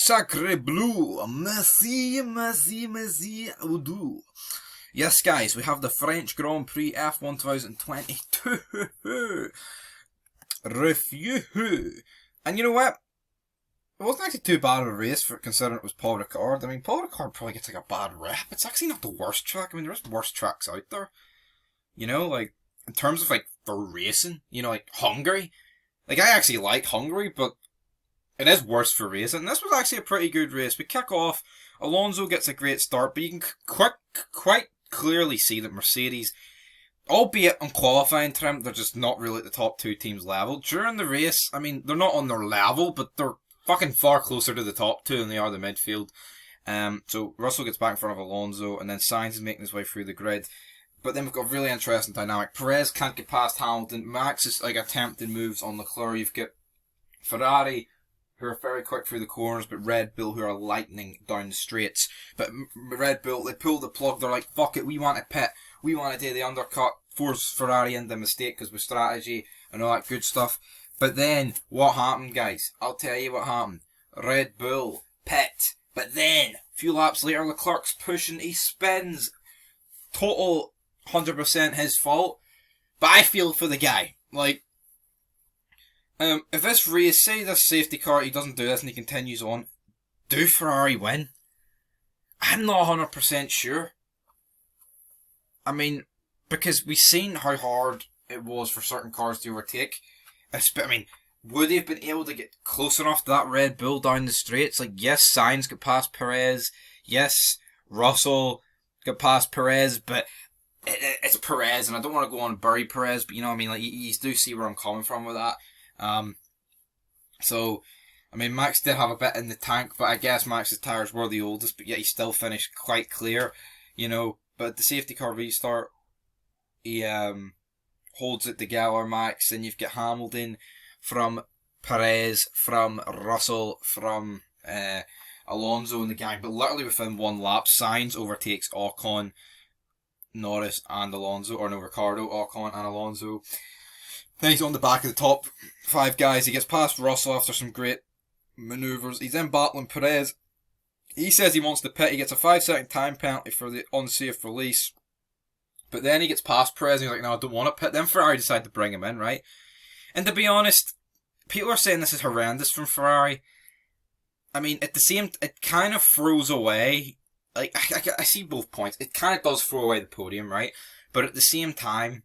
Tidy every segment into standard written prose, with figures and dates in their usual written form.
Sacre bleu, merci, merci, merci, Oudou. Yes, guys, we have the French Grand Prix F1 2022 review. And you know what? It wasn't actually too bad of a race for considering it was Paul Ricard. I mean, Paul Ricard probably gets like a bad rep. It's actually not the worst track. I mean, there's worse tracks out there. You know, like, in terms of like, for racing, you know, like Hungary. Like, I actually like Hungary, but it is worse for racing. And this was actually a pretty good race. We kick off, Alonso gets a great start, but you can quite clearly see that Mercedes, albeit on qualifying trim, they're just not really at the top two teams' level. During the race, I mean, they're not on their level, but they're fucking far closer to the top two than they are the midfield. So Russell gets back in front of Alonso, and then Sainz is making his way through the grid. But then we've got a really interesting dynamic. Perez can't get past Hamilton. Max is like attempting moves on Leclerc. You've got Ferrari, who are very quick through the corners, but Red Bull, who are lightning down the straights. But Red Bull, they pull the plug. They're like, fuck it, we want to pit. We want to do the undercut, force Ferrari into the mistake because with strategy and all that good stuff. But then, what happened, guys? I'll tell you what happened. Red Bull, pit. But then, a few laps later, Leclerc's pushing, he spins. Total 100% his fault. But I feel for the guy. Like, if this race, say this safety car, he doesn't do this and he continues on, do Ferrari win? I'm not 100% sure. I mean, because we've seen how hard it was for certain cars to overtake. I mean, would he have been able to get close enough to that Red Bull down the straights? Like, yes, Sainz got past Perez. Yes, Russell got past Perez, but it's Perez, and I don't want to go on and bury Perez, but you know what I mean? Like, you do see where I'm coming from with that. So, I mean, Max did have a bit in the tank, but I guess Max's tyres were the oldest, but yet he still finished quite clear, you know. But the safety car restart, he holds it together, Max, and you've got Hamilton from Perez, from Russell, from Alonso and the gang, but literally within one lap, Sainz overtakes Ocon, Norris and Alonso, or no, Ricardo, Ocon and Alonso. Then he's on the back of the top five guys. He gets past Russell after some great manoeuvres. He's then battling Perez. He says he wants to pit. He gets a 5-second time penalty for the unsafe release. But then he gets past Perez and he's like, no, I don't want to pit. Then Ferrari decide to bring him in, right? And to be honest, people are saying this is horrendous from Ferrari. I mean, at the same, it kind of throws away, like, I see both points. It kind of does throw away the podium, right? But at the same time,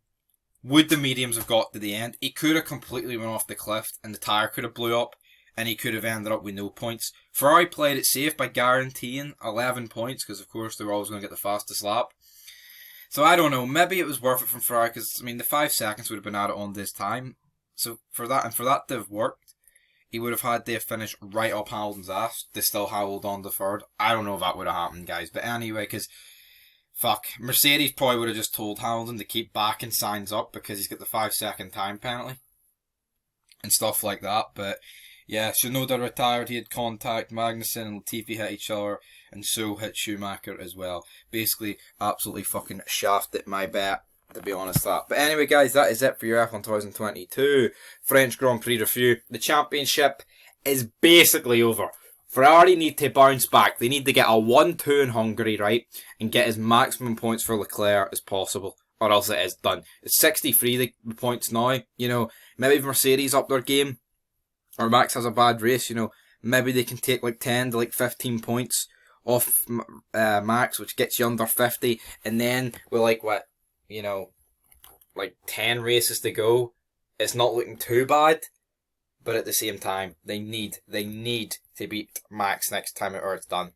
would the mediums have got to the end? He could have completely went off the cliff and the tyre could have blew up and he could have ended up with no points. Ferrari played it safe by guaranteeing 11 points because, of course, they were always going to get the fastest lap. So I don't know, maybe it was worth it from Ferrari because, I mean, the 5 seconds would have been added on this time. So for that to have worked, he would have had to finish right up Hamilton's ass to still hold on to third. I don't know if that would have happened, guys. But anyway, because, fuck, Mercedes probably would have just told Hamilton to keep backing Sainz up because he's got the 5-second time penalty and stuff like that. But yeah, Tsunoda retired, he had contact, Magnussen and Latifi hit each other, and so hit Schumacher as well. Basically, absolutely fucking shafted my bet, to be honest that. But anyway, guys, that is it for your F1 2022 French Grand Prix review. The championship is basically over. Ferrari need to bounce back. They need to get a 1-2 in Hungary, right? And get as maximum points for Leclerc as possible. Or else it is done. It's 63 the points now. You know, maybe if Mercedes up their game, or Max has a bad race, you know, maybe they can take like 10 to like 15 points off Max, which gets you under 50, and then with like, what, you know, like 10 races to go, it's not looking too bad, but at the same time, they need to beat Max next time or it's done.